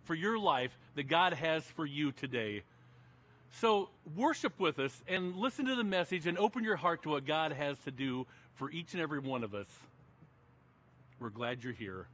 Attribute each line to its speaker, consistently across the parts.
Speaker 1: for your life that God has for you today. So worship with us and listen to the message and open your heart to what God has to do for each and every one of us. We're glad you're here.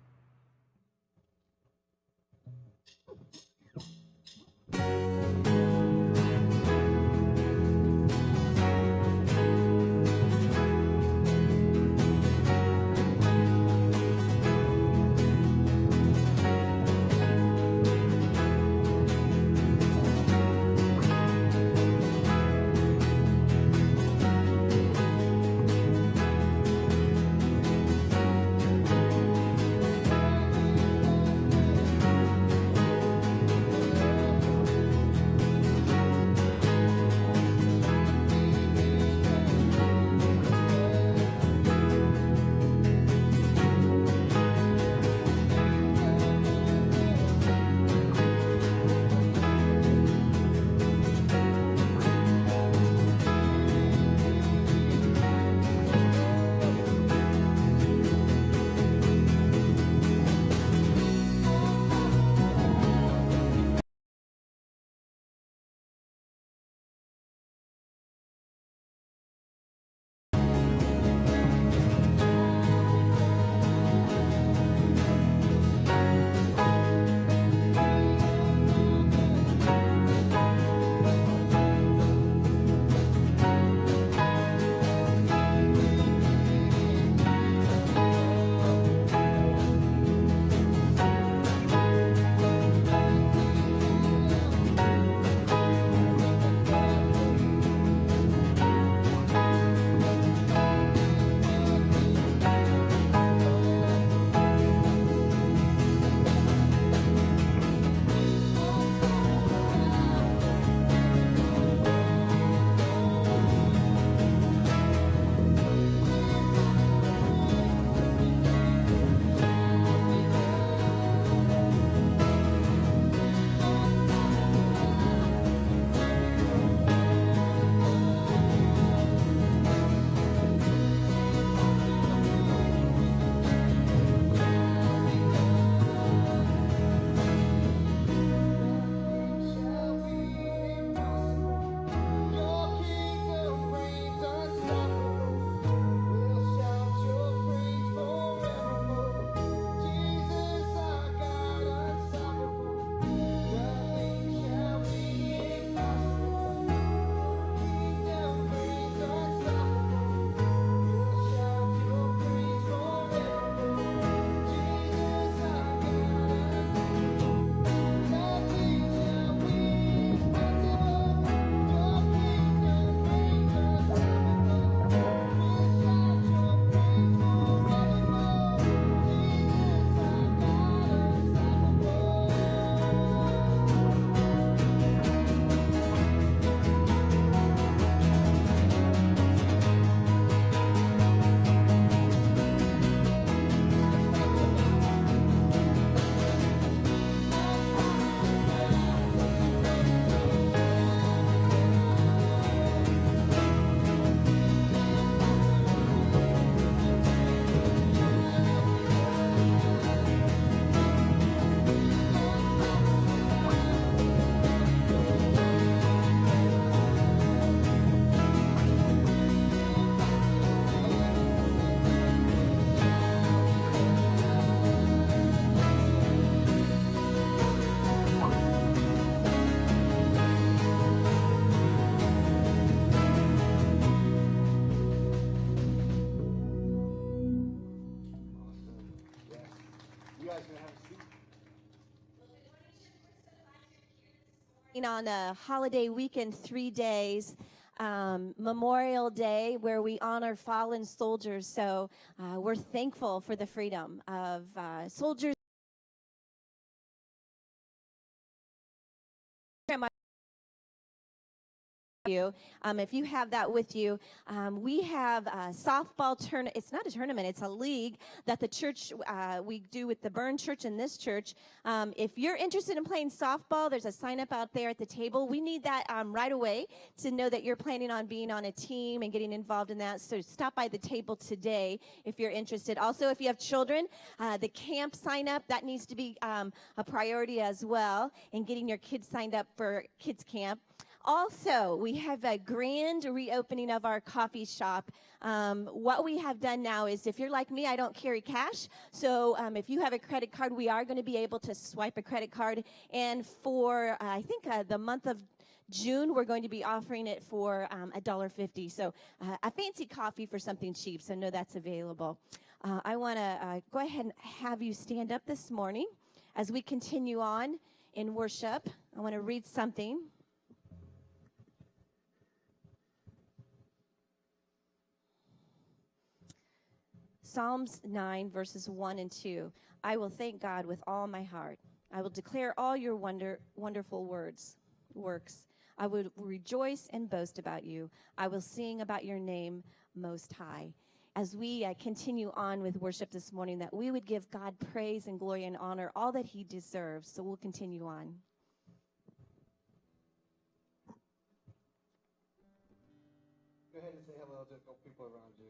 Speaker 2: On a holiday weekend, 3 days, Memorial Day, where we honor fallen soldiers. So we're thankful for the freedom of soldiers. you. If you have that with you, we have a softball tournament. It's not a tournament, it's a league that the church, we do with the Burn Church and this church. If you're interested in playing softball, there's a sign up out there at the table. We need that right away to know that you're planning on being on a team and getting involved in that. So stop by the table today if you're interested. Also, if you have children, the camp sign up, that needs to be a priority as well, and getting your kids signed up for kids camp. Also, we have a grand reopening of our coffee shop. What we have done now is, if you're like me, I don't carry cash. So if you have a credit card, we are going to be able to swipe a credit card. And for, I think, the month of June, we're going to be offering it for $1.50. So a fancy coffee for something cheap. So know that's available. I want to go ahead and have you stand up this morning as we continue on in worship. I want to read something. Psalms 9, verses 1 and 2. I will thank God with all my heart. I will declare all your wonderful works. I will rejoice and boast about you. I will sing about your name most high. As we continue on with worship this morning, that we would give God praise and glory and honor, all that he deserves. So we'll continue on.
Speaker 3: Go ahead and say hello to the people around you.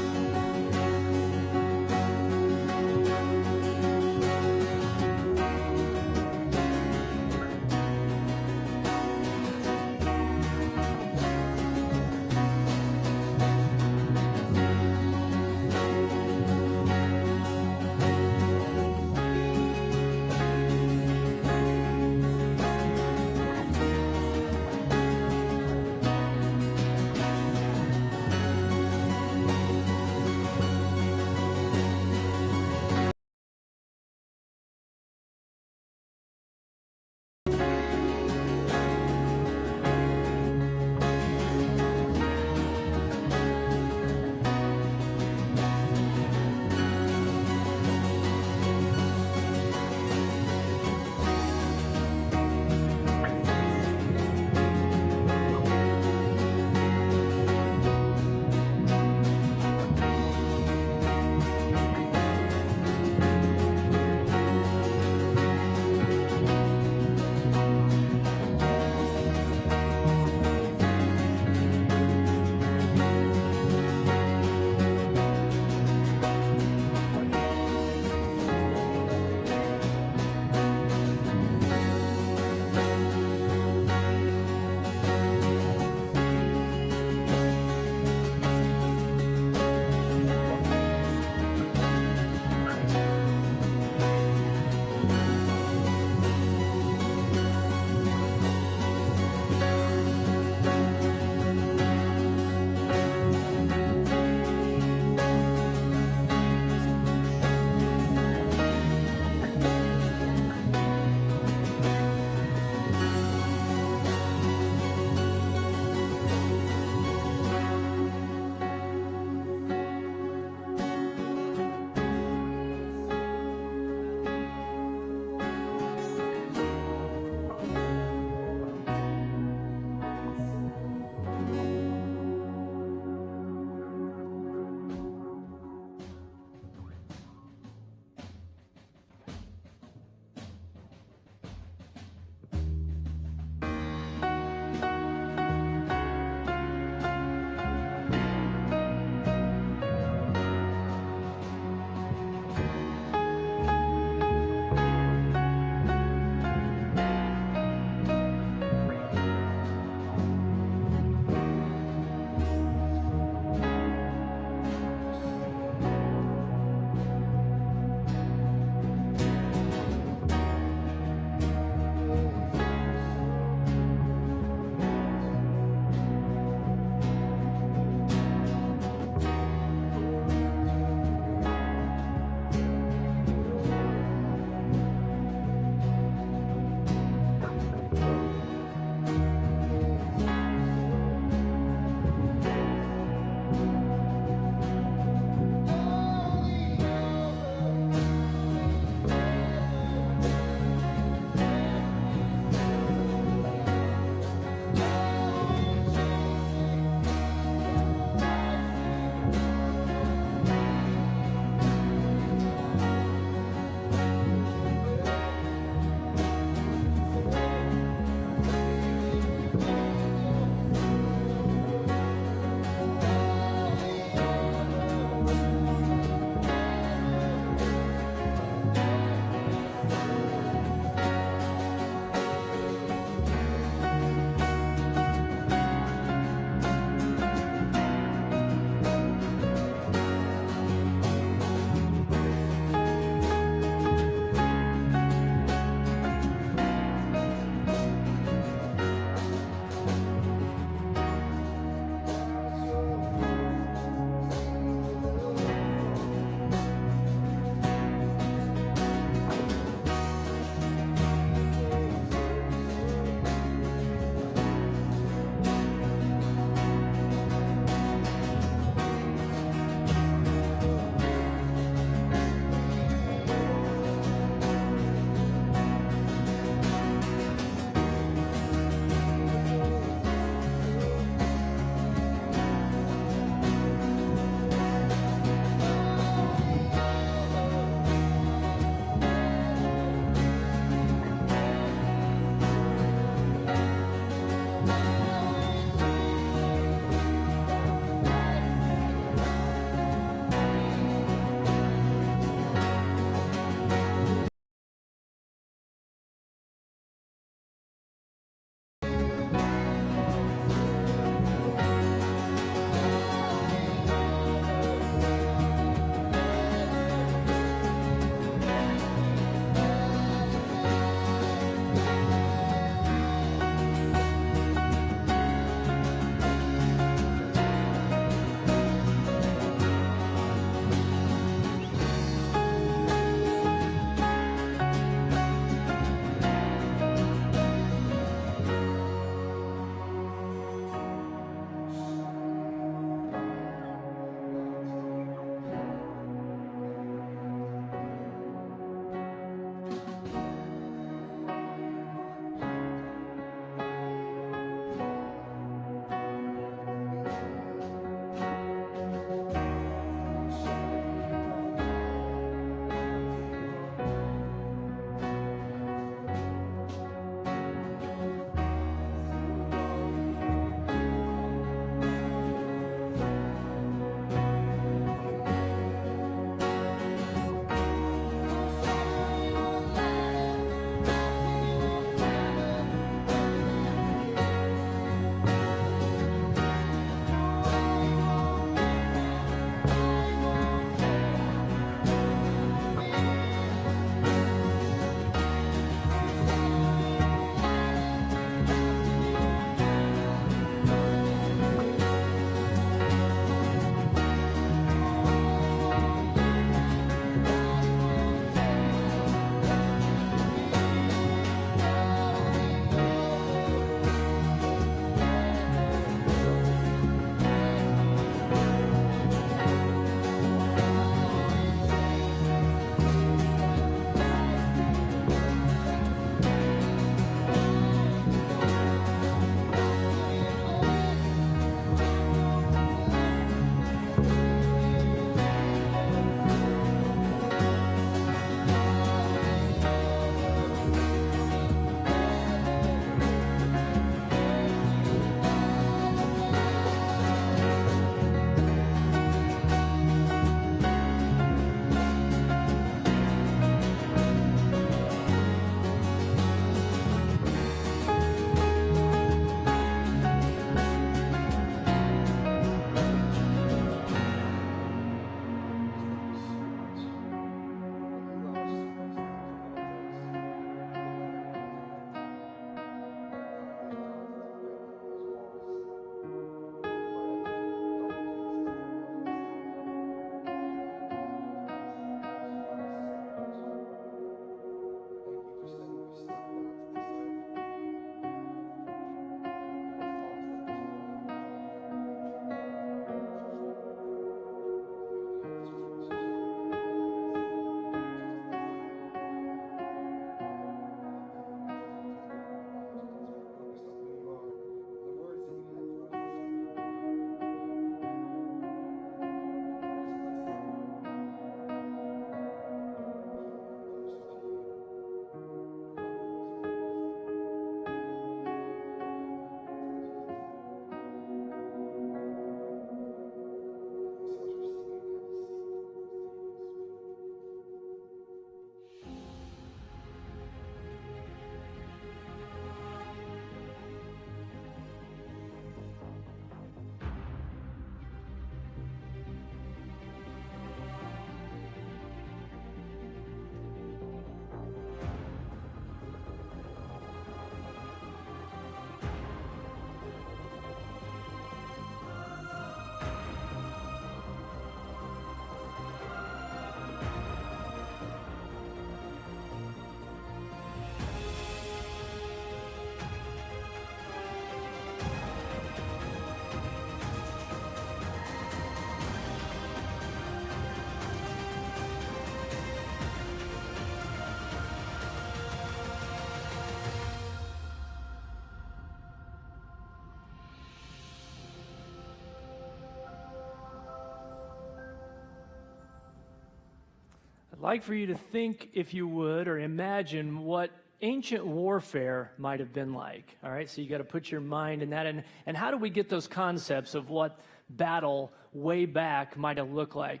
Speaker 4: like for you to think, if you would, or imagine what ancient warfare might have been like. All right, so you got to put your mind in that. And how do we get those concepts of what battle way back might have looked like?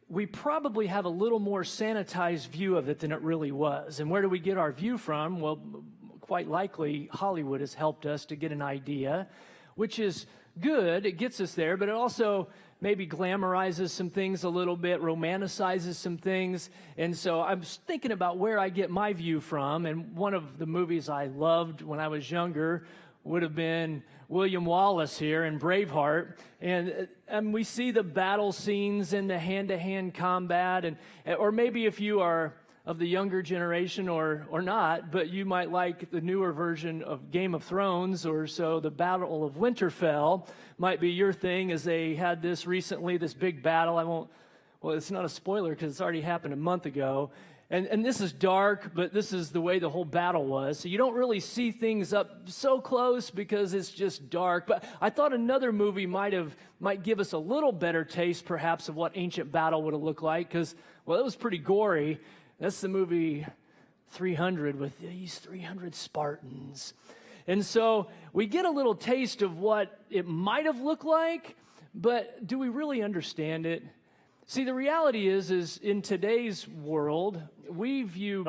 Speaker 4: We probably have a little more sanitized view of it than it really was. And where do we get our view from? Well, quite likely Hollywood has helped us to get an idea, which is good. It gets us there, but it also maybe glamorizes some things a little bit, romanticizes some things. And so I'm thinking about where I get my view from. And one of the movies I loved when I was younger would have been William Wallace here in Braveheart. And we see the battle scenes and the hand-to-hand combat. Or maybe if you are of the younger generation or not, but you might like the newer version of Game of Thrones, or so the Battle of Winterfell might be your thing, as they had this recently, this big battle. Well, it's not a spoiler because it's already happened a month ago. And this is dark, but this is the way the whole battle was. So you don't really see things up so close because it's just dark. But I thought another movie might give us a little better taste, perhaps, of what ancient battle would have looked like, because, well, it was pretty gory. That's the movie 300 with these 300 Spartans. And so we get a little taste of what it might have looked like, but do we really understand it? See, the reality is in today's world, we view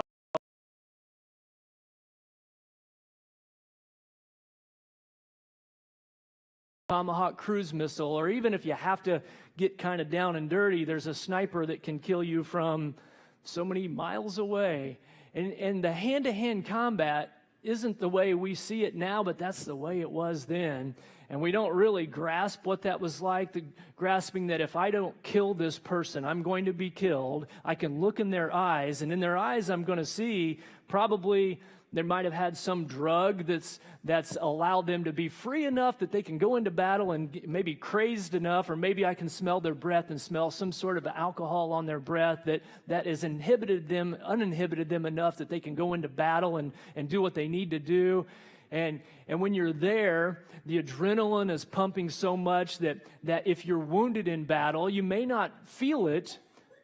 Speaker 4: Tomahawk cruise missile, or even if you have to get kind of down and dirty, there's a sniper that can kill you from so many miles away. And the hand-to-hand combat isn't the way we see it now, but that's the way it was then. And we don't really grasp what that was like, grasping that if I don't kill this person, I'm going to be killed. I can look in their eyes, and in their eyes I'm going to see probably they might have had some drug that's allowed them to be free enough that they can go into battle, and maybe crazed enough, or maybe I can smell their breath and smell some sort of alcohol on their breath that has uninhibited them enough that they can go into battle and do what they need to do. And when you're there, the adrenaline is pumping so much that if you're wounded in battle, you may not feel it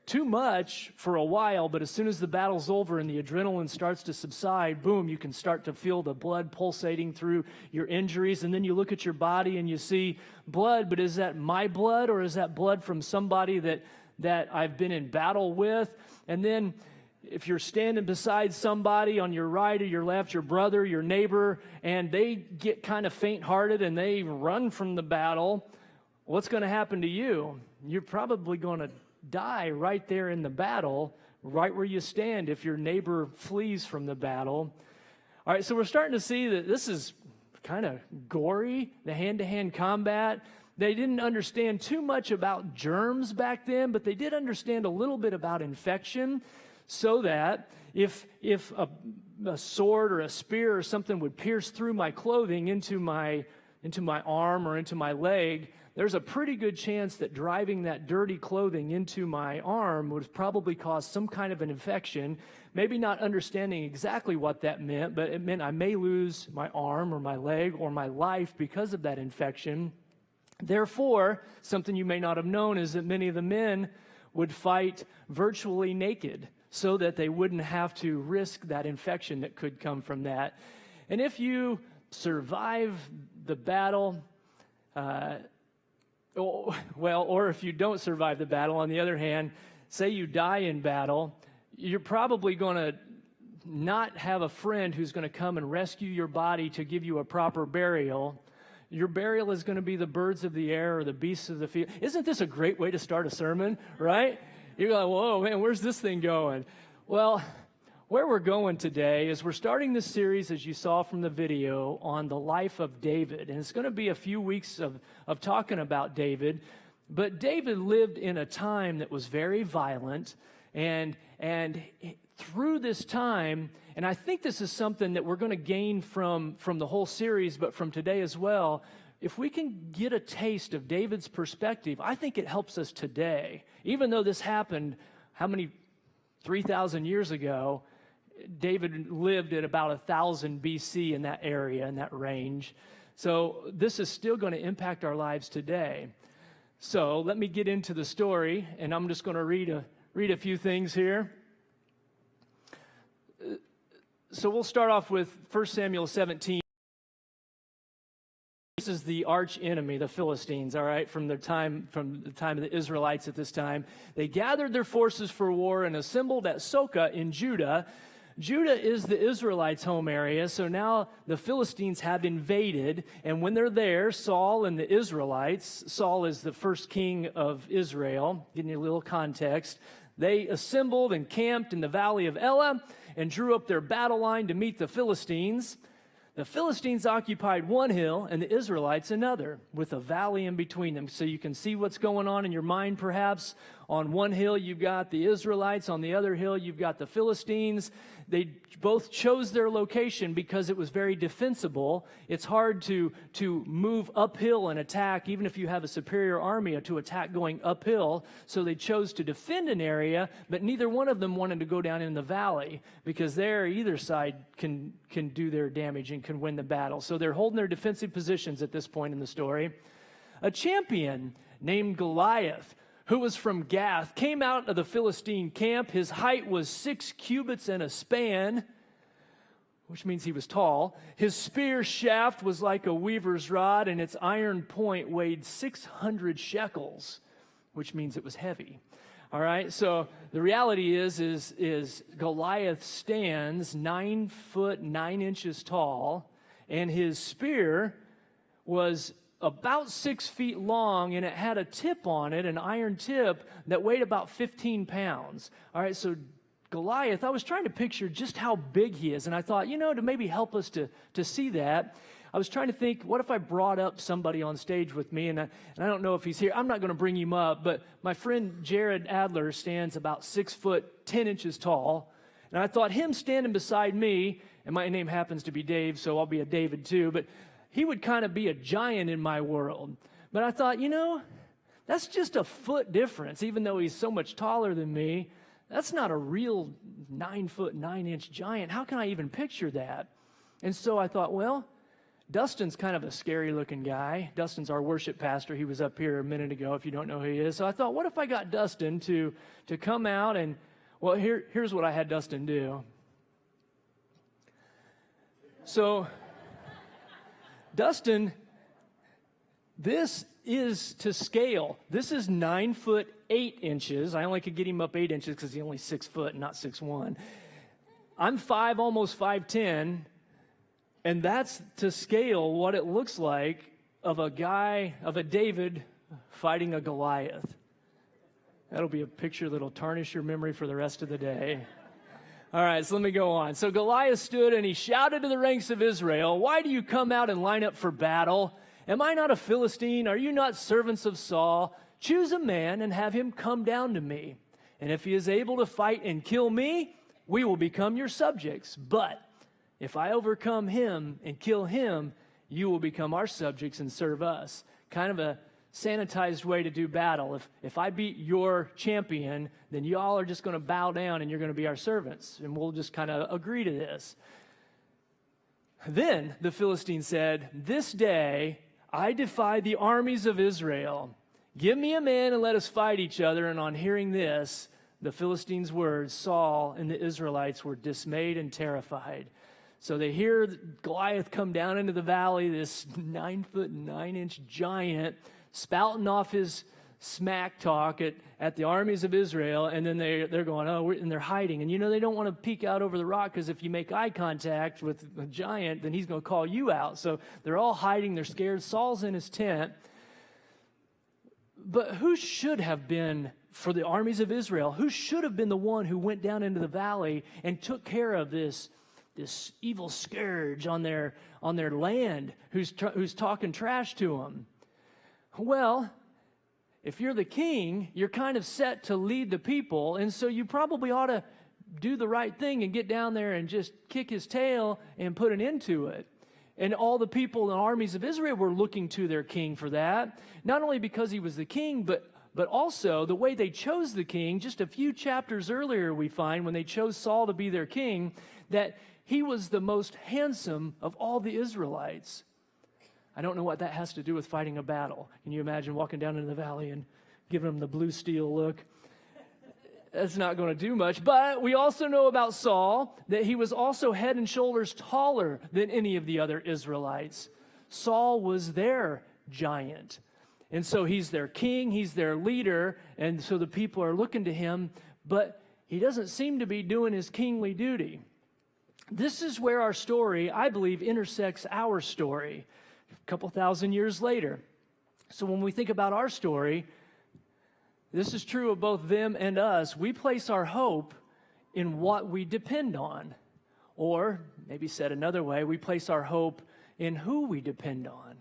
Speaker 4: too much for a while, but as soon as the battle's over and the adrenaline starts to subside, boom, you can start to feel the blood pulsating through your injuries. And then you look at your body and you see blood, but is that my blood, or is that blood from somebody that I've been in battle with? And then if you're standing beside somebody on your right or your left, your brother, your neighbor, and they get kind of faint-hearted and they run from the battle, what's going to happen to you? You're probably going to die right there in the battle, right where you stand, if your neighbor flees from the battle. All right, so we're starting to see that this is kind of gory, the hand-to-hand combat. They didn't understand too much about germs back then, but they did understand a little bit about infection, so that if a sword or a spear or something would pierce through my clothing into my arm or into my leg, there's a pretty good chance that driving that dirty clothing into my arm would probably cause some kind of an infection, maybe not understanding exactly what that meant, but it meant I may lose my arm or my leg or my life because of that infection. Therefore, something you may not have known is that many of the men would fight virtually naked so that they wouldn't have to risk that infection that could come from that. And if you survive the battle, or if you don't survive the battle, on the other hand, say you die in battle, you're probably going to not have a friend who's going to come and rescue your body to give you a proper burial. Your burial is going to be the birds of the air or the beasts of the field. Isn't this a great way to start a sermon, right? You're going, whoa, man, where's this thing going? Well, where we're going today is we're starting this series, as you saw from the video, on the life of David. And it's going to be a few weeks of talking about David. But David lived in a time that was very violent. And through this time, and I think this is something that we're going to gain from the whole series, but from today as well, if we can get a taste of David's perspective, I think it helps us today. Even though this happened, 3,000 years ago, David lived at about 1000 BC in that area, in that range. So this is still going to impact our lives today. So let me get into the story, and I'm just going to read a few things here. So we'll start off with 1 Samuel 17. This is the arch enemy, the Philistines, all right, from the time of the Israelites at this time. They gathered their forces for war and assembled at Soka in Judah. Judah is the Israelites' home area, so now the Philistines have invaded, and when they're there, Saul and the Israelites, Saul is the first king of Israel, getting you a little context, they assembled and camped in the valley of Elah and drew up their battle line to meet the Philistines. The Philistines occupied one hill and the Israelites another, with a valley in between them. So you can see what's going on in your mind, perhaps. On one hill, you've got the Israelites. On the other hill, you've got the Philistines. They both chose their location because it was very defensible. It's hard to move uphill and attack, even if you have a superior army, to attack going uphill. So they chose to defend an area, but neither one of them wanted to go down in the valley because there either side can do their damage and can win the battle. So they're holding their defensive positions at this point in the story. A champion named Goliath, who was from Gath, came out of the Philistine camp. His height was 6 cubits and a span, which means he was tall. His spear shaft was like a weaver's rod, and its iron point weighed 600 shekels, which means it was heavy. All right, so the reality is Goliath stands 9 foot 9 inches tall, and his spear was about 6 feet long, and it had a tip on it, an iron tip that weighed about 15 pounds. All right, so Goliath, I was trying to picture just how big he is, and I thought, to maybe help us to see that, I was trying to think, what if I brought up somebody on stage with me, and I don't know if he's here. I'm not going to bring him up, but my friend Jared Adler stands about 6 foot 10 inches tall, and I thought him standing beside me, and my name happens to be Dave, so I'll be a David too, but he would kind of be a giant in my world. But I thought, that's just a foot difference. Even though he's so much taller than me, that's not a real 9 foot 9 inch giant. How can I even picture that? And so I thought, well, Dustin's kind of a scary looking guy. Dustin's our worship pastor. He was up here a minute ago, if you don't know who he is. So I thought, what if I got Dustin to come out and, well, here's what I had Dustin do. So Dustin, this is to scale. This is 9 foot 8 inches. I only could get him up 8 inches because he's only 6 foot, not 6'1". I'm 5, almost 5'10", and that's to scale what it looks like of a David fighting a Goliath. That'll be a picture that'll tarnish your memory for the rest of the day. All right, so let me go on. So Goliath stood and he shouted to the ranks of Israel, "Why do you come out and line up for battle? Am I not a Philistine? Are you not servants of Saul? Choose a man and have him come down to me. And if he is able to fight and kill me, we will become your subjects. But if I overcome him and kill him, you will become our subjects and serve us." Kind of a sanitized way to do battle. If I beat your champion, then y'all are just going to bow down and you're going to be our servants. And we'll just kind of agree to this. Then the Philistine said, "This day I defy the armies of Israel. Give me a man and let us fight each other." And on hearing this, the Philistines' words, Saul and the Israelites were dismayed and terrified. So they hear Goliath come down into the valley, this 9 foot 9 inch giant, spouting off his smack talk at the armies of Israel, and then they're going, and they're hiding. And they don't want to peek out over the rock because if you make eye contact with a giant, then he's going to call you out. So they're all hiding, they're scared. Saul's in his tent. But who should have been, for the armies of Israel, who should have been the one who went down into the valley and took care of this evil scourge on their land, who's talking trash to them? Well, if you're the king, you're kind of set to lead the people, and so you probably ought to do the right thing and get down there and just kick his tail and put an end to it. And all the people and armies of Israel were looking to their king for that, not only because he was the king, but also the way they chose the king. Just a few chapters earlier, we find when they chose Saul to be their king, that he was the most handsome of all the Israelites. I don't know what that has to do with fighting a battle. Can you imagine walking down into the valley and giving them the blue steel look? That's not going to do much. But we also know about Saul that he was also head and shoulders taller than any of the other Israelites. Saul was their giant. And so he's their king, he's their leader, and so the people are looking to him, but he doesn't seem to be doing his kingly duty. This is where our story, I believe, intersects our story a couple thousand years later. So when we think about our story, this is true of both them and us. We place our hope in what we depend on. Or, maybe said another way, we place our hope in who we depend on.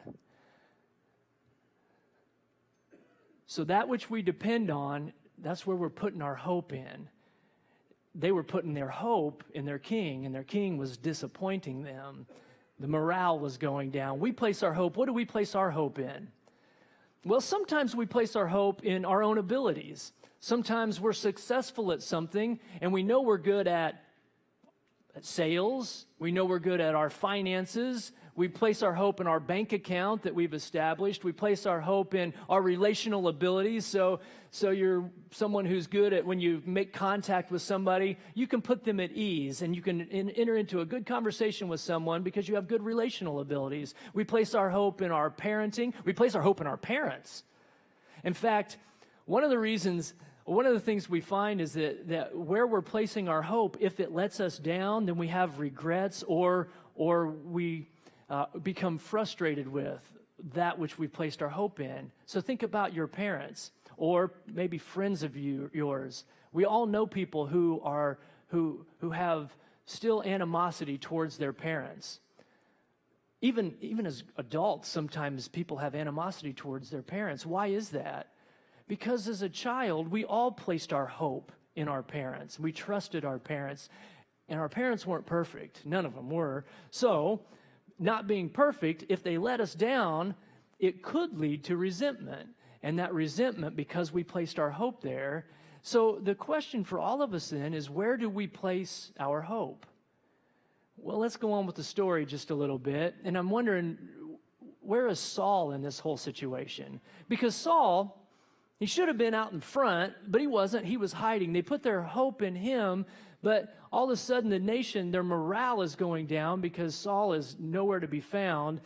Speaker 4: So that which we depend on, that's where we're putting our hope in. They were putting their hope in their king, and their king was disappointing them. The morale was going down. We place our hope. What do we place our hope in? Well, sometimes we place our hope in our own abilities. Sometimes we're successful at something, and we know we're good at sales. We know we're good at our finances. We place our hope in our bank account that we've established. We place our hope in our relational abilities. So you're someone who's good at when you make contact with somebody, you can put them at ease and you can enter into a good conversation with someone because you have good relational abilities. We place our hope in our parenting. We place our hope in our parents. In fact, one of the things we find is that where we're placing our hope, if it lets us down, then we have regrets or we become frustrated with that which we placed our hope in. So think about your parents or maybe friends of yours. We all know people who have still animosity towards their parents. Even as adults, sometimes people have animosity towards their parents. Why is that? Because as a child, we all placed our hope in our parents. We trusted our parents, and our parents weren't perfect. None of them were. So, not being perfect, if they let us down, it could lead to resentment. And that resentment, because we placed our hope there. So the question for all of us then is, where do we place our hope? Well, let's go on with the story just a little bit. And I'm wondering, where is Saul in this whole situation? Because Saul, he should have been out in front, but he wasn't. He was hiding. They put their hope in him, but all of a sudden the nation, their morale is going down because Saul is nowhere to be found.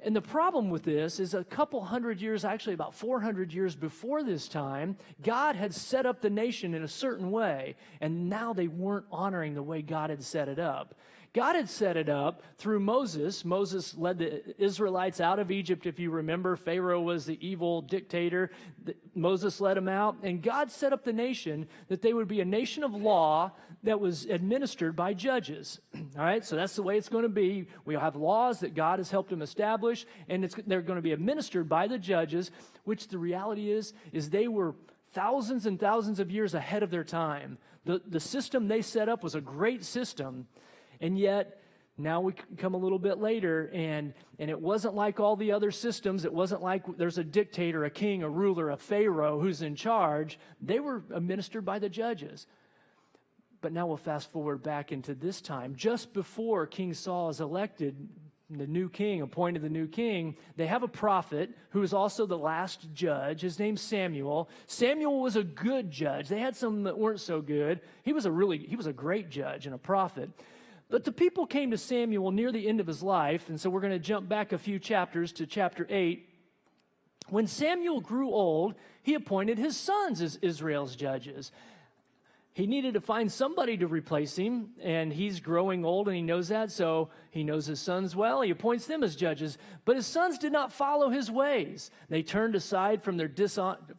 Speaker 4: And the problem with this is a couple hundred years, actually about 400 years before this time, God had set up the nation in a certain way, and now they weren't honoring the way God had set it up. God had set it up through Moses. Moses led the Israelites out of Egypt, if you remember. Pharaoh was the evil dictator. Moses led them out, and God set up the nation that they would be a nation of law that was administered by judges. All right, so that's the way it's going to be. We'll have laws that God has helped them establish, and they're going to be administered by the judges, which the reality is they were thousands and thousands of years ahead of their time. The system they set up was a great system. And yet, now we come a little bit later, and it wasn't like all the other systems. It wasn't like there's a dictator, a king, a ruler, a pharaoh who's in charge. They were administered by the judges. But now we'll fast forward back into this time. Just before King Saul is elected, the new king, appointed the new king, they have a prophet who is also the last judge. His name's Samuel. Samuel was a good judge. They had some that weren't so good. He was a great judge and a prophet. But the people came to Samuel near the end of his life, and so we're going to jump back a few chapters to chapter 8. When Samuel grew old, he appointed his sons as Israel's judges. He needed to find somebody to replace him, and he's growing old, and he knows that, so he knows his sons well. He appoints them as judges, but his sons did not follow his ways. They turned aside from their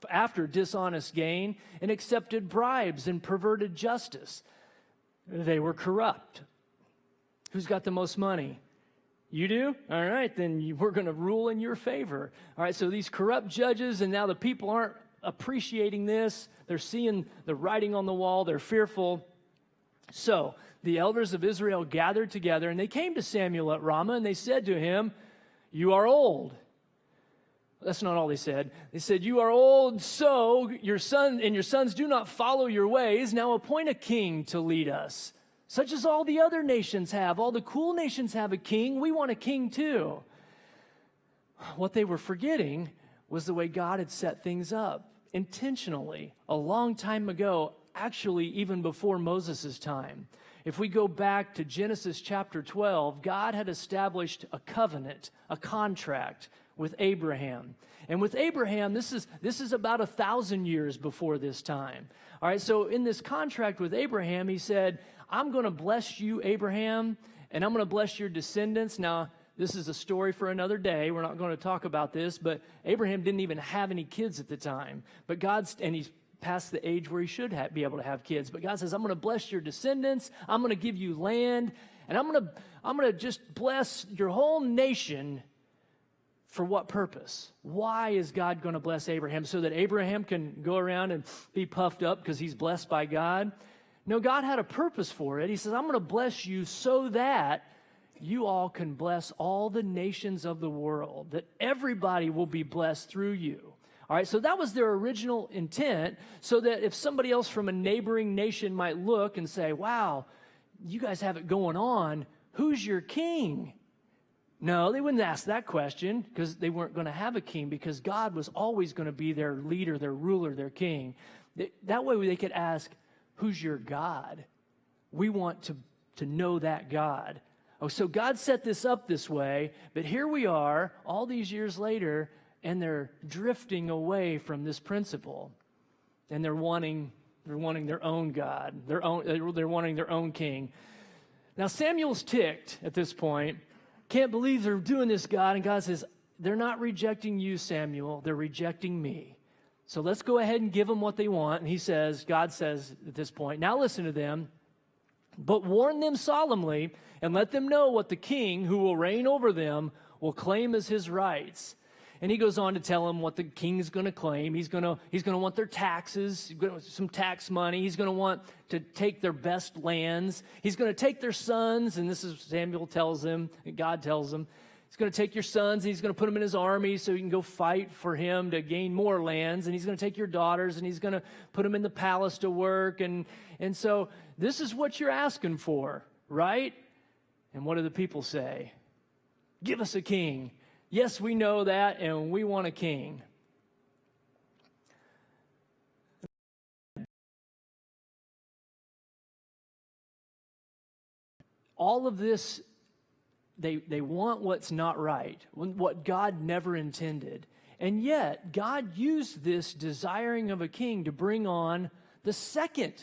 Speaker 4: after dishonest gain and accepted bribes and perverted justice. They were corrupt. Who's got the most money? You do? All right, then we're going to rule in your favor. All right, so these corrupt judges, and now the people aren't appreciating this. They're seeing the writing on the wall. They're fearful. So the elders of Israel gathered together, and they came to Samuel at Ramah, and they said to him, "You are old." That's not all they said. They said, "You are old, so your sons do not follow your ways. Now appoint a king to lead us, such as all the other nations have. All the cool nations have a king. We want a king too." What they were forgetting was the way God had set things up intentionally a long time ago actually even before Moses' time. If we go back to Genesis chapter 12, God had established a covenant, a contract with Abraham. And with Abraham, this is about 1,000 years before this time. All right, so in this contract with Abraham, he said, I'm going to bless you, Abraham, and I'm going to bless your descendants. Now, this is a story for another day. We're not going to talk about this, but Abraham didn't even have any kids at the time. But and he's past the age where he should be able to have kids. But God says, I'm going to bless your descendants. I'm going to give you land, and I'm going to just bless your whole nation. For what purpose? Why is God going to bless Abraham? So that Abraham can go around and be puffed up because he's blessed by God? No, God had a purpose for it. He says, I'm going to bless you so that you all can bless all the nations of the world, that everybody will be blessed through you. All right, so that was their original intent, so that if somebody else from a neighboring nation might look and say, wow, you guys have it going on, who's your king? No, they wouldn't ask that question because they weren't going to have a king, because God was always going to be their leader, their ruler, their king. That way they could ask, who's your God? We want to know that God. Oh, so God set this up this way, but here we are all these years later, and they're drifting away from this principle, and they're wanting their own God, they're wanting their own king. Now Samuel's ticked at this point. Can't believe they're doing this, God. And God says, they're not rejecting you, Samuel. They're rejecting me. So let's go ahead and give them what they want. And God says at this point, now listen to them, but warn them solemnly and let them know what the king who will reign over them will claim as his rights. And he goes on to tell them what the king's going to claim. He's going to want their taxes, some tax money. He's going to want to take their best lands. He's going to take their sons, and this is Samuel tells them, God tells them, he's going to take your sons, and he's going to put them in his army so you can go fight for him to gain more lands. And he's going to take your daughters, and he's going to put them in the palace to work. And so this is what you're asking for, right? And what do the people say? Give us a king. Yes, we know that, and we want a king. All of this, they want what's not right, what God never intended. And yet, God used this desiring of a king to bring on the second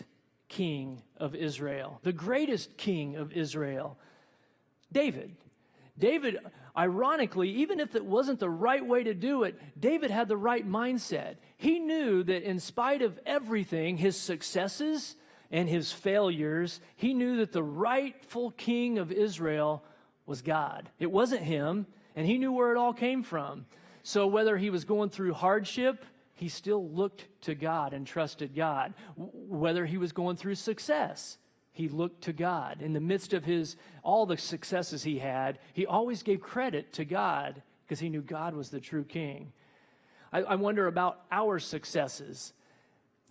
Speaker 4: king of Israel, the greatest king of Israel, David. David, ironically, even if it wasn't the right way to do it, David had the right mindset. He knew that in spite of everything, his successes and his failures, he knew that the rightful king of Israel was God. It wasn't him, and he knew where it all came from. So whether he was going through hardship, he still looked to God and trusted God. Whether he was going through success, he looked to God. In the midst of all the successes he had, he always gave credit to God because he knew God was the true king. I wonder about our successes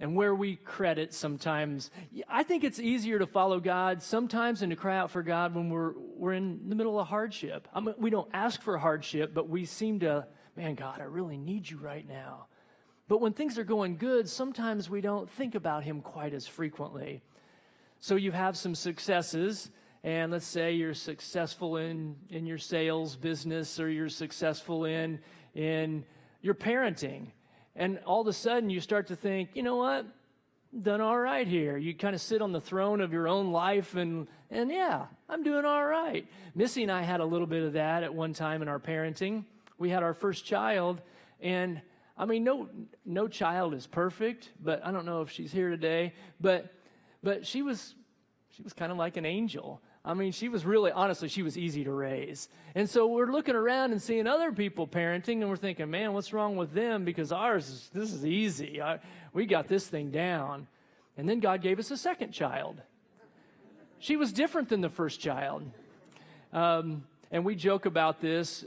Speaker 4: and where we credit sometimes. I think it's easier to follow God sometimes and to cry out for God when we're in the middle of hardship. We don't ask for hardship, but we seem to, man, God, I really need you right now. But when things are going good, sometimes we don't think about him quite as frequently. So you have some successes, and let's say you're successful in your sales business, or you're successful in your parenting. And all of a sudden you start to think, you know what, done all right here. You kind of sit on the throne of your own life and yeah, I'm doing all right. Missy and I had a little bit of that at one time in our parenting. We had our first child, and I mean, no child is perfect, but I don't know if she's here today, but she was kind of like an angel. I mean, honestly, she was easy to raise. And so we're looking around and seeing other people parenting, and we're thinking, man, what's wrong with them? Because this is easy. We got this thing down. And then God gave us a second child. She was different than the first child. And we joke about this,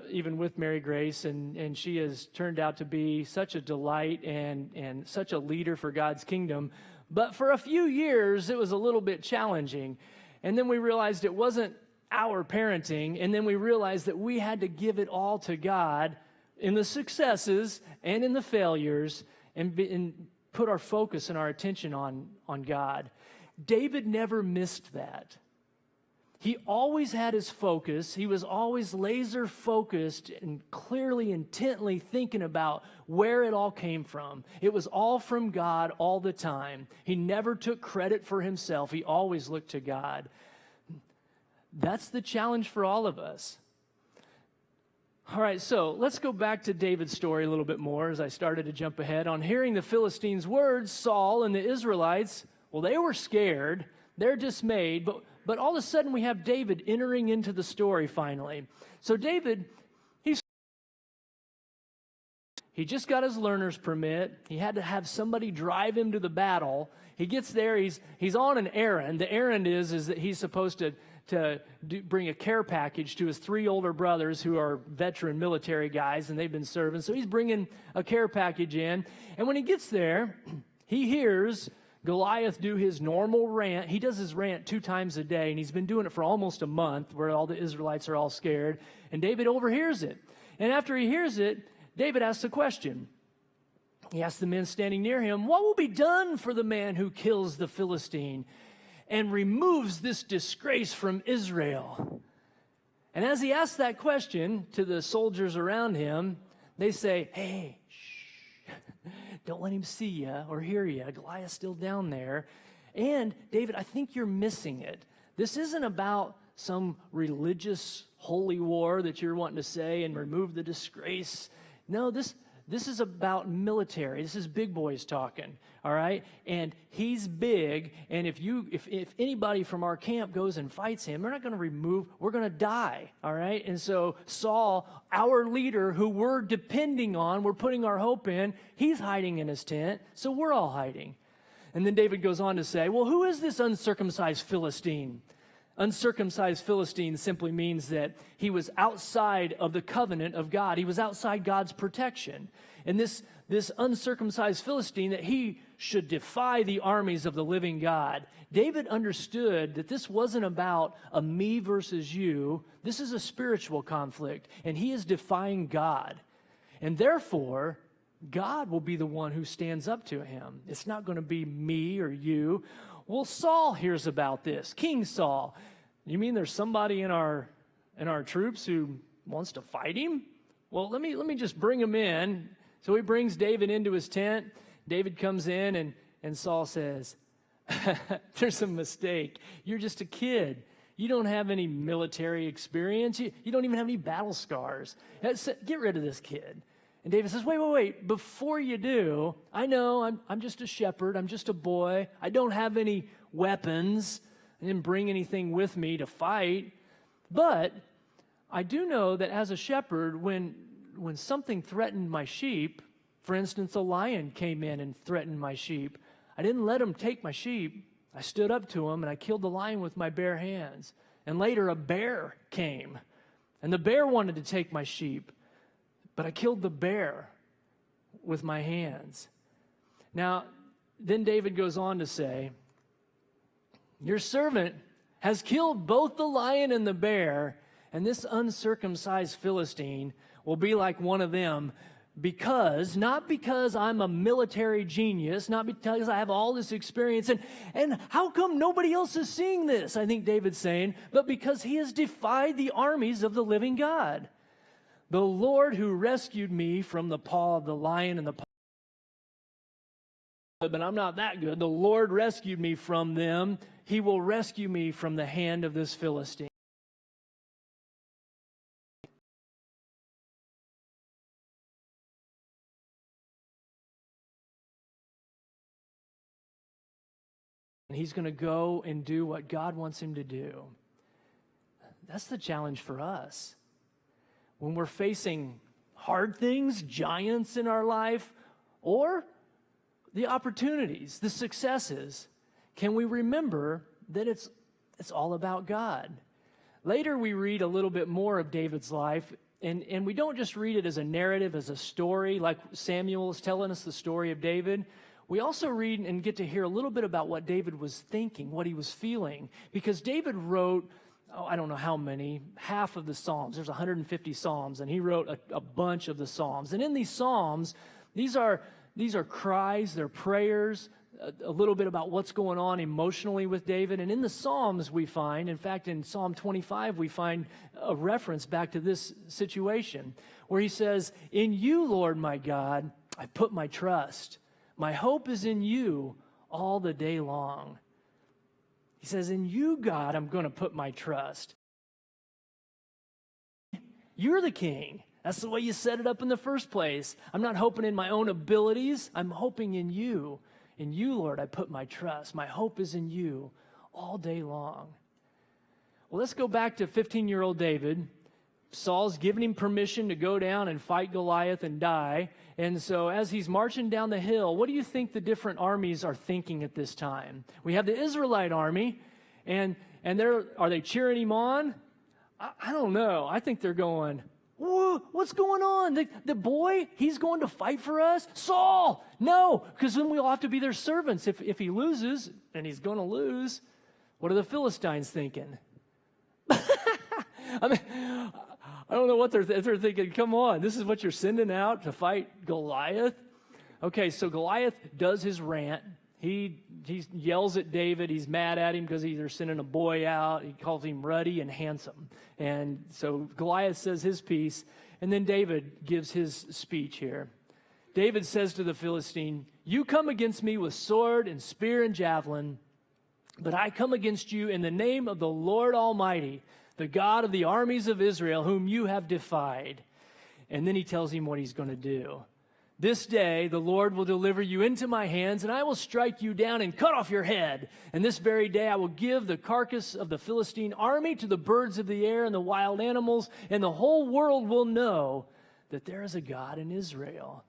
Speaker 4: even with Mary Grace, and she has turned out to be such a delight and such a leader for God's kingdom. But for a few years, it was a little bit challenging. And then we realized it wasn't our parenting, and then we realized that we had to give it all to God in the successes and in the failures, and put our focus and our attention on God. David never missed that. He always had his focus. He was always laser focused and clearly, intently thinking about where it all came from. It was all from God all the time. He never took credit for himself. He always looked to God. That's the challenge for all of us. All right, so let's go back to David's story a little bit more as I started to jump ahead. On hearing the Philistines' words, Saul and the Israelites, well, they were scared. They're dismayed, but all of a sudden we have David entering into the story finally. So David, he just got his learner's permit. He had to have somebody drive him to the battle. He gets there. He's on an errand. The errand is that he's supposed to bring a care package to his 3 older brothers who are veteran military guys, and they've been serving. So he's bringing a care package in. And when he gets there, he hears Goliath do his normal rant. He does his rant 2 times a day, and he's been doing it for almost a month where all the Israelites are all scared. And David overhears it. And after he hears it, David asks a question. He asks the men standing near him, "What will be done for the man who kills the Philistine and removes this disgrace from Israel?" And as he asks that question to the soldiers around him, they say, "Hey, shh, don't let him see you or hear you. Goliath's still down there. And David, I think you're missing it. This isn't about some religious holy war that you're wanting to say and remove the disgrace. No, this is about military. This is big boys talking, all right? And he's big, and if anybody from our camp goes and fights him, we're going to die, all right? And so Saul, our leader who we're depending on, we're putting our hope in, he's hiding in his tent, so we're all hiding." And then David goes on to say, "Well, who is this uncircumcised Philistine?" Uncircumcised Philistine simply means that he was outside of the covenant of God. He was outside God's protection. And this uncircumcised Philistine, that he should defy the armies of the living God. David understood that this wasn't about a me versus you. This is a spiritual conflict, and he is defying God. And therefore, God will be the one who stands up to him. It's not going to be me or you. Well, Saul hears about this. King Saul. You mean there's somebody in our troops who wants to fight him? Well, let me just bring him in. So he brings David into his tent. David comes in, and Saul says, "There's a mistake. You're just a kid. You don't have any military experience. You don't even have any battle scars. Get rid of this kid." And David says, wait, before you do, I know I'm just a shepherd, I'm just a boy, I don't have any weapons, I didn't bring anything with me to fight, but I do know that as a shepherd, when something threatened my sheep, for instance, a lion came in and threatened my sheep, I didn't let him take my sheep, I stood up to him and I killed the lion with my bare hands. And later a bear came, and the bear wanted to take my sheep, but I killed the bear with my hands. Now, then David goes on to say, "Your servant has killed both the lion and the bear, and this uncircumcised Philistine will be like one of them, not because I'm a military genius, not because I have all this experience, and how come nobody else is seeing this?" I think David's saying, "but because he has defied the armies of the living God. The Lord who rescued me from the paw of the lion and the paw, but I'm not that good. The Lord rescued me from them. He will rescue me from the hand of this Philistine." And he's going to go and do what God wants him to do. That's the challenge for us. When we're facing hard things, giants in our life, or the opportunities, the successes, can we remember that it's all about God? Later we read a little bit more of David's life, and we don't just read it as a narrative, as a story, like Samuel is telling us the story of David. We also read and get to hear a little bit about what David was thinking, what he was feeling, because David wrote, I don't know how many, half of the Psalms. There's 150 Psalms, and he wrote a bunch of the Psalms. And in these Psalms, these are These are cries, they're prayers, a little bit about what's going on emotionally with David. And in the Psalms we find, in fact, in Psalm 25, we find a reference back to this situation where he says, "In you, Lord my God, I put my trust. My hope is in you all the day long." He says, "In you, God, I'm going to put my trust." You're the king. That's the way you set it up in the first place. I'm not hoping in my own abilities. I'm hoping in you. In you, Lord, I put my trust. My hope is in you all day long. Well, let's go back to 15-year-old David. Saul's given him permission to go down and fight Goliath and die. And so as he's marching down the hill, what do you think the different armies are thinking at this time? We have the Israelite army, and are they cheering him on? I don't know. I think they're going, "Whoa, what's going on? The boy, he's going to fight for us? Saul, no, because then we'll have to be their servants. If he loses, and he's going to lose, what are the Philistines thinking?" I mean, I don't know what they're thinking. Come on, this is what you're sending out to fight Goliath? Okay, so Goliath does his rant. He yells at David. He's mad at him because they're sending a boy out. He calls him ruddy and handsome. And so Goliath says his piece, and then David gives his speech here. David says to the Philistine, "You come against me with sword and spear and javelin, but I come against you in the name of the Lord Almighty, the God of the armies of Israel, whom you have defied." And then he tells him what he's going to do. "This day the Lord will deliver you into my hands, and I will strike you down and cut off your head. And this very day I will give the carcass of the Philistine army to the birds of the air and the wild animals, and the whole world will know that there is a God in Israel.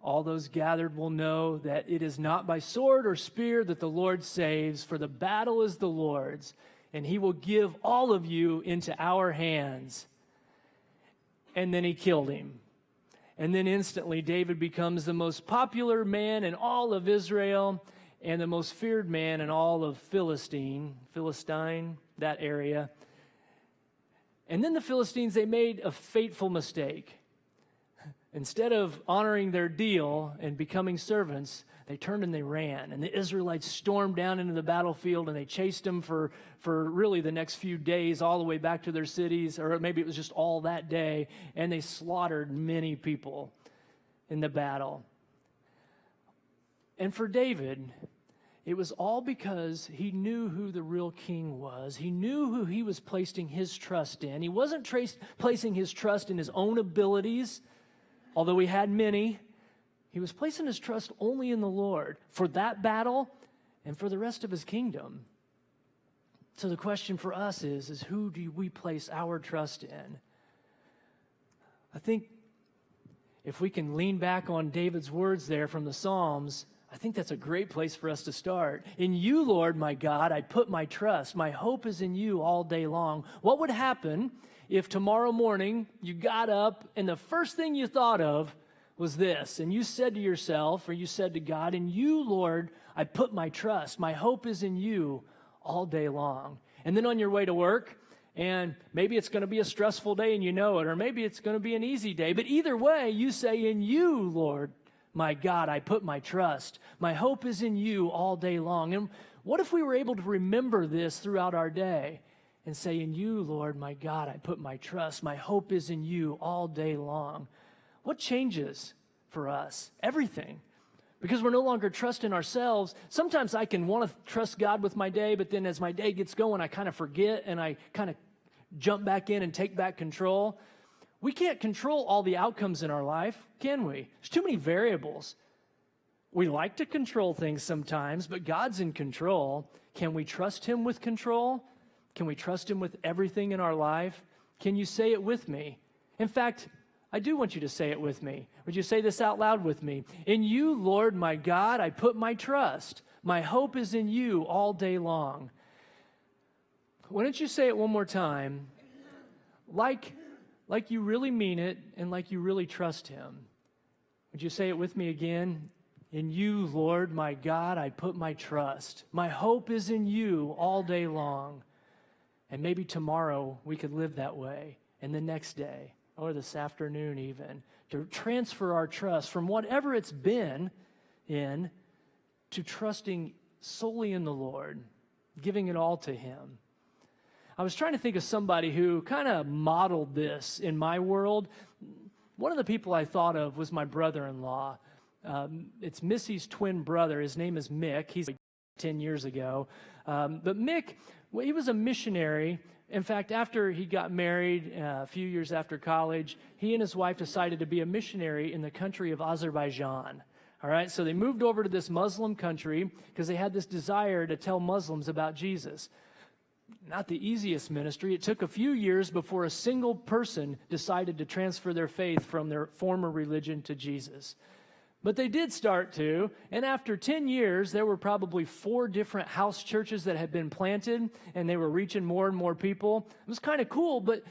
Speaker 4: All those gathered will know that it is not by sword or spear that the Lord saves, for the battle is the Lord's, and he will give all of you into our hands." And then he killed him. And then instantly David becomes the most popular man in all of Israel and the most feared man in all of Philistine, that area. And then the Philistines, they made a fateful mistake. Instead of honoring their deal and becoming servants, they turned and they ran. And the Israelites stormed down into the battlefield, and they chased them for really the next few days all the way back to their cities, or maybe it was just all that day, and they slaughtered many people in the battle. And for David, it was all because he knew who the real king was. He knew who he was placing his trust in. He wasn't placing his trust in his own abilities, although he had many. He was placing his trust only in the Lord for that battle and for the rest of his kingdom. So the question for us is who do we place our trust in? I think if we can lean back on David's words there from the Psalms, I think that's a great place for us to start. "In you, Lord, my God, I put my trust. My hope is in you all day long." What would happen if tomorrow morning you got up and the first thing you thought of was this, and you said to yourself, or you said to God, "In you, Lord, I put my trust. My hope is in you all day long." And then on your way to work, and maybe it's going to be a stressful day and you know it, or maybe it's going to be an easy day, but either way, you say, "In you, Lord, my God, I put my trust. My hope is in you all day long." And what if we were able to remember this throughout our day and say, "In you, Lord, my God, I put my trust. My hope is in you all day long"? What changes for us? Everything. Because we're no longer trusting ourselves. Sometimes I can want to trust God with my day, but then as my day gets going, I kind of forget and I kind of jump back in and take back control. We can't control all the outcomes in our life, can we? There's too many variables. We like to control things sometimes, but God's in control. Can we trust him with control? Can we trust him with everything in our life? Can you say it with me? In fact, I do want you to say it with me. Would you say this out loud with me? "In you, Lord, my God, I put my trust. My hope is in you all day long." Why don't you say it one more time, like you really mean it and like you really trust him? Would you say it with me again? "In you, Lord, my God, I put my trust. My hope is in you all day long." And maybe tomorrow we could live that way, and the next day, or this afternoon even, to transfer our trust from whatever it's been in to trusting solely in the Lord, giving it all to Him. I was trying to think of somebody who kind of modeled this in my world. One of the people I thought of was my brother-in-law. It's Missy's twin brother. His name is Mick. He's 10 years ago. But Mick, well, he was a missionary. In fact, after he got married, a few years after college, he and his wife decided to be a missionary in the country of Azerbaijan. All right, so they moved over to this Muslim country because they had this desire to tell Muslims about Jesus. Not the easiest ministry. It took a few years before a single person decided to transfer their faith from their former religion to Jesus. But they did start to, and after 10 years, there were probably 4 different house churches that had been planted, and they were reaching more and more people. It was kind of cool, but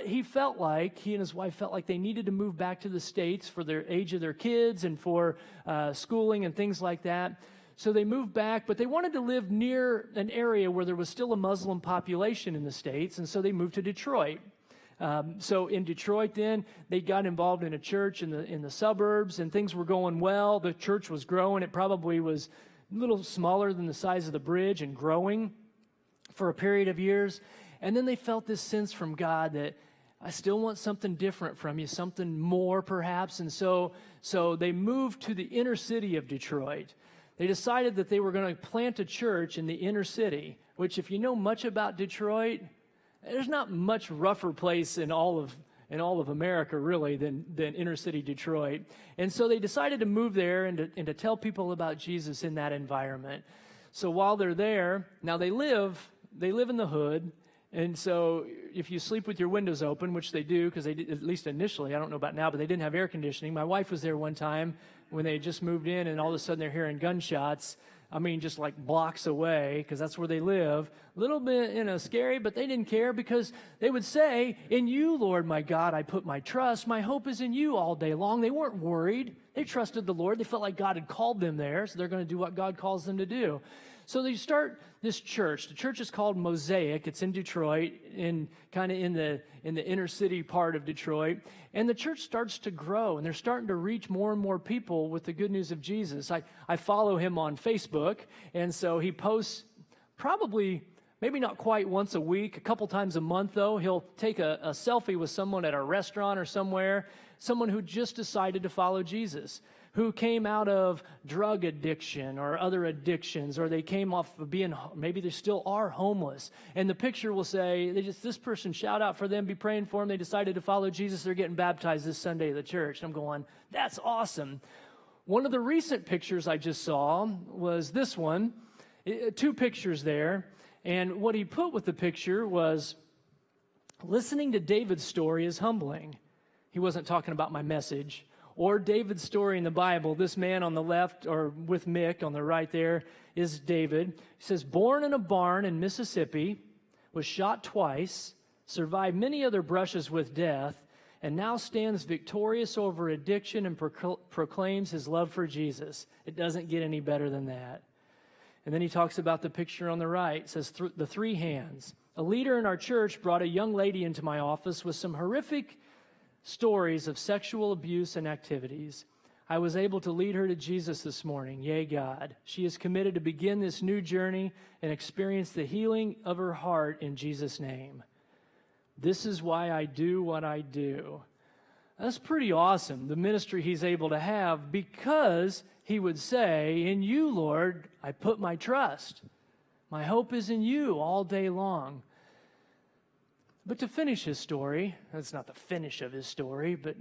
Speaker 4: he and his wife felt like they needed to move back to the States for the age of their kids and for schooling and things like that. So they moved back, but they wanted to live near an area where there was still a Muslim population in the States, and so they moved to Detroit. So in Detroit then, they got involved in a church in the suburbs, and things were going well. The church was growing. It probably was a little smaller than the size of the bridge and growing for a period of years. And then they felt this sense from God that I still want something different from you, something more perhaps. And so they moved to the inner city of Detroit. They decided that they were going to plant a church in the inner city, which if you know much about Detroit, there's not much rougher place in all of America, really, than inner city Detroit. And so they decided to move there and to tell people about Jesus in that environment. So while they're there, now they live in the hood. And so if you sleep with your windows open, which they do, because they did, at least initially, I don't know about now, but they didn't have air conditioning. My wife was there one time when they just moved in, and all of a sudden they're hearing gunshots. I mean, just like blocks away, because that's where they live. A little bit, scary, but they didn't care because they would say, "In you, Lord, my God, I put my trust. My hope is in you all day long." They weren't worried. They trusted the Lord. They felt like God had called them there, so they're going to do what God calls them to do. So they start this church. The church is called Mosaic. It's in Detroit, kind of in the inner city part of Detroit. And the church starts to grow, and they're starting to reach more and more people with the good news of Jesus. I follow him on Facebook, and so he posts probably, maybe not quite once a week, a couple times a month though. He'll take a selfie with someone at a restaurant or somewhere, someone who just decided to follow Jesus, who came out of drug addiction or other addictions, or they came off of maybe they still are homeless. And the picture will say, this person, shout out for them, be praying for them. They decided to follow Jesus. They're getting baptized this Sunday at the church. And I'm going, that's awesome. One of the recent pictures I just saw was this one, 2 pictures there. And what he put with the picture was, listening to David's story is humbling. He wasn't talking about my message. Or David's story in the Bible. This man on the left, or with Mick on the right there, is David. He says, born in a barn in Mississippi, was shot twice, survived many other brushes with death, and now stands victorious over addiction and proclaims his love for Jesus. It doesn't get any better than that. And then he talks about the picture on the right. It says, the 3 hands. A leader in our church brought a young lady into my office with some horrific stories of sexual abuse and activities. I was able to lead her to Jesus this morning. Yay, God. She is committed to begin this new journey and experience the healing of her heart in Jesus' name. This is why I do what I do. That's pretty awesome, the ministry he's able to have, because he would say, in you, Lord, I put my trust. My hope is in you all day long. But to finish his story, that's not the finish of his story, but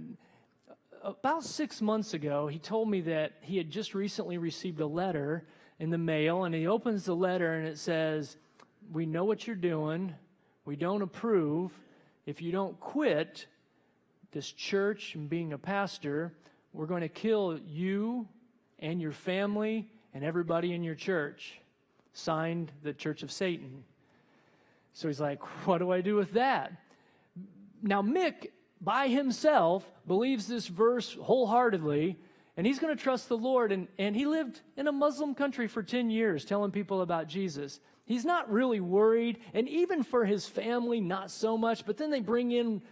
Speaker 4: about 6 months ago, he told me that he had just recently received a letter in the mail, and he opens the letter and it says, we know what you're doing. We don't approve. If you don't quit this church and being a pastor, we're going to kill you and your family and everybody in your church. Signed, the Church of Satan. So he's like, what do I do with that? Now, Mick, by himself, believes this verse wholeheartedly, and he's going to trust the Lord. And he lived in a Muslim country for 10 years telling people about Jesus. He's not really worried, and even for his family, not so much. But then they bring in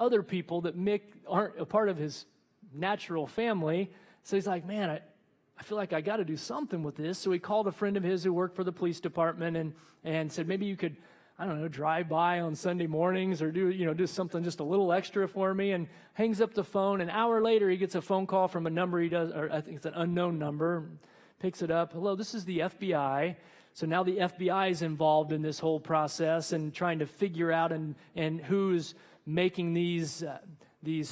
Speaker 4: other people that Mick aren't a part of his natural family. So he's like, man, I feel like I got to do something with this. So he called a friend of his who worked for the police department and said, maybe you could, I don't know, drive by on Sunday mornings or do something just a little extra for me, and hangs up the phone. An hour later, he gets a phone call from a number or I think it's an unknown number, picks it up. Hello, this is the FBI. So now the FBI is involved in this whole process and trying to figure out and who's making these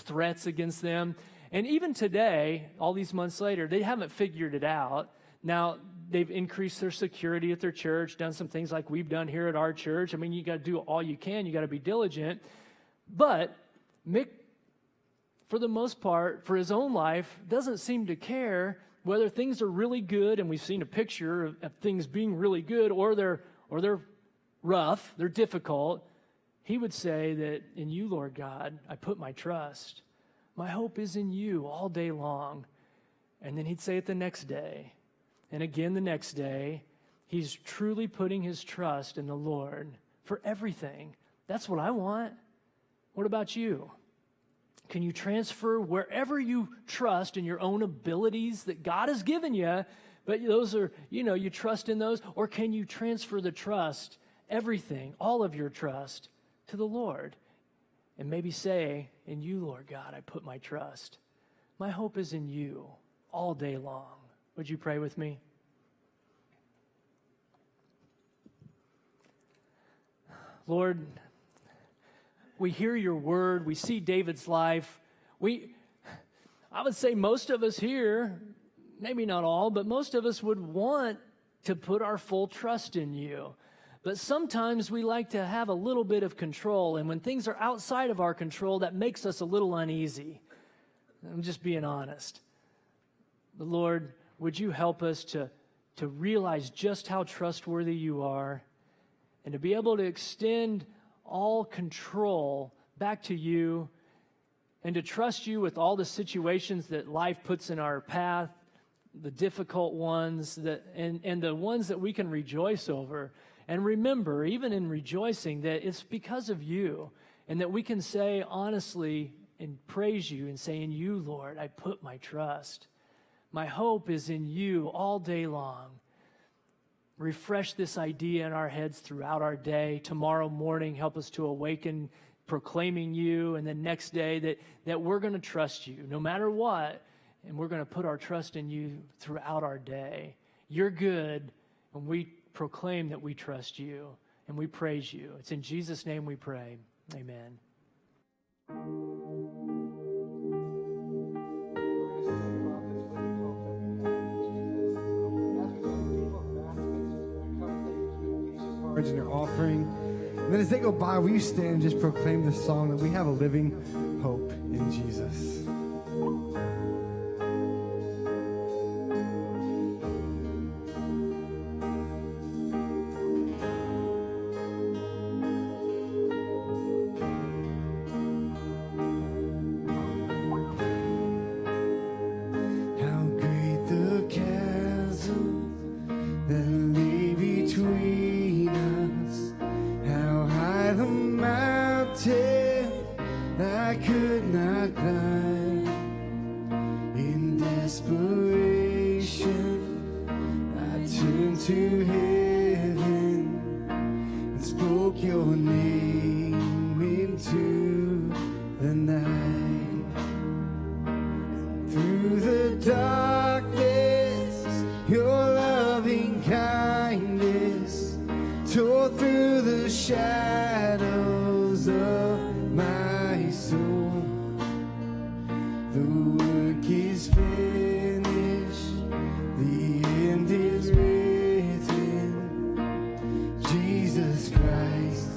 Speaker 4: threats against them. And even today, all these months later, they haven't figured it out. Now, they've increased their security at their church, done some things like we've done here at our church. I mean, you got to do all you can. You got to be diligent. But Mick, for the most part, for his own life, doesn't seem to care whether things are really good, and we've seen a picture of things being really good, or they're rough, they're difficult. He would say that in you, Lord God, I put my trust. My hope is in you all day long. And then he'd say it the next day, and again the next day. He's truly putting his trust in the Lord for everything. That's what I want. What about you? Can you transfer wherever you trust in your own abilities that God has given you, but those are, you trust in those? Or can you transfer the trust, everything, all of your trust, to the Lord? And maybe say, in you, Lord God, I put my trust. My hope is in you all day long. Would you pray with me? Lord, we hear your word. We see David's life. I would say most of us here, maybe not all, but most of us would want to put our full trust in you. But sometimes we like to have a little bit of control, and when things are outside of our control, that makes us a little uneasy. I'm just being honest. But Lord, would you help us to realize just how trustworthy you are, and to be able to extend all control back to you, and to trust you with all the situations that life puts in our path, the difficult ones, and the ones that we can rejoice over. And remember, even in rejoicing, that it's because of you, and that we can say honestly and praise you and say, in you, Lord, I put my trust. My hope is in you all day long. Refresh this idea in our heads throughout our day. Tomorrow morning, help us to awaken proclaiming you, and the next day that we're going to trust you no matter what, and we're going to put our trust in you throughout our day. You're good, and we proclaim that we trust you, and we praise you. It's in Jesus' name we pray. Amen.
Speaker 3: And your offering. And then as they go by, will you stand and just proclaim this song that we have a living hope in Jesus? How great the chasm that lay between us. How high the mountain I could not climb. In desperation, I turned to heaven and spoke your name into the night. Through the darkness, your loving kindness tore through the shadows of my soul. The work is finished, the end is written. Jesus Christ,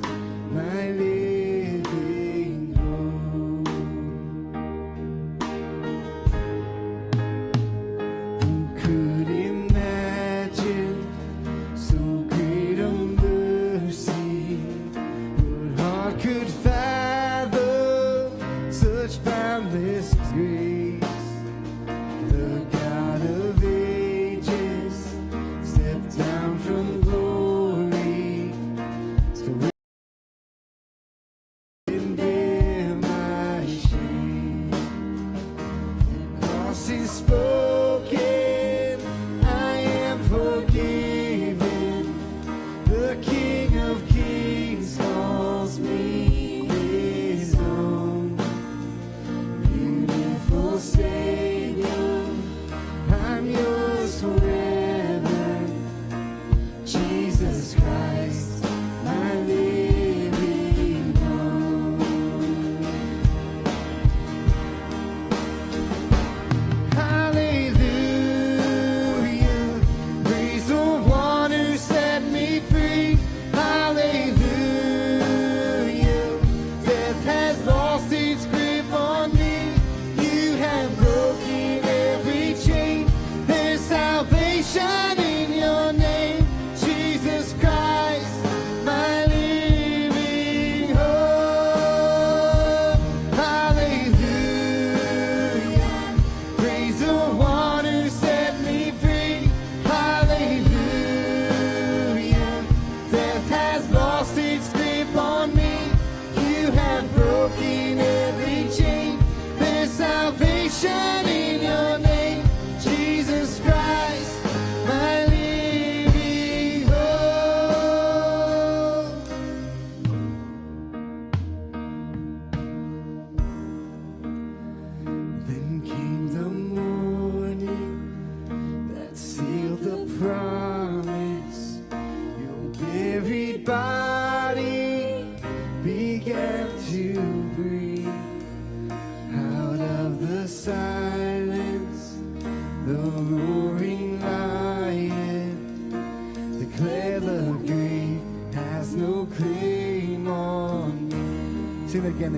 Speaker 3: my living hope. Who could imagine so great a mercy? What heart could fathom such boundless grace? The God of ages stepped down from glory to bear my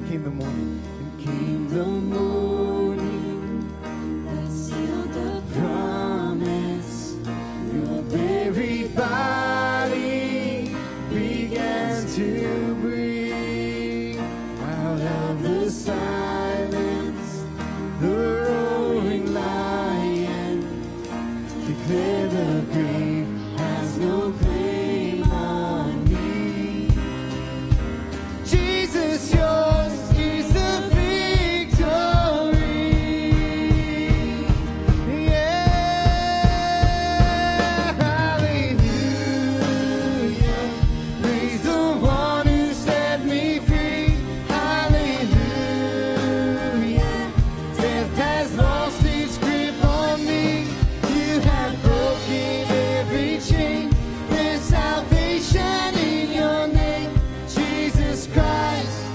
Speaker 3: then came the morning.
Speaker 5: And came the morning that sealed the promise. Your very body began to breathe out of the silence. The roaring lion declared the grave has no claim on me. Jesus, yours is the victory. Yeah, hallelujah. Praise the one who set me free. Hallelujah. Death has lost its grip on me. You have broken every chain. There's salvation in your name, Jesus Christ,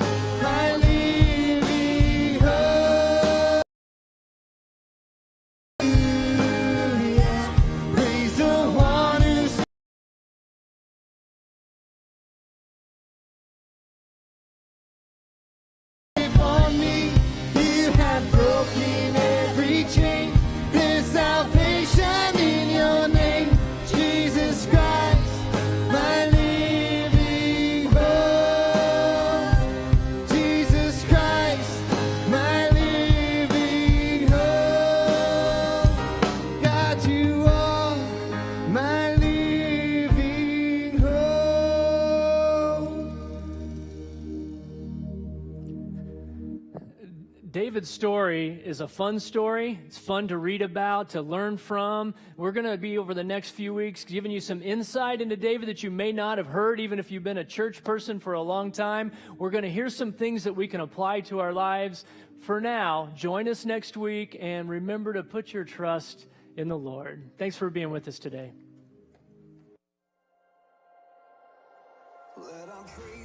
Speaker 5: my living hope. Hallelujah. Praise the one who set on me. You have broken every chain. There's salvation in your name, Jesus Christ, my living hope. Jesus Christ, my living hope. God, you are my living hope.
Speaker 4: David's story is a fun story. It's fun to read about, to learn from. We're going to be, over the next few weeks, giving you some insight into David that you may not have heard, even if you've been a church person for a long time. We're going to hear some things that we can apply to our lives. For now, join us next week, and remember to put your trust in the Lord. Thanks for being with us today.
Speaker 5: Let our praise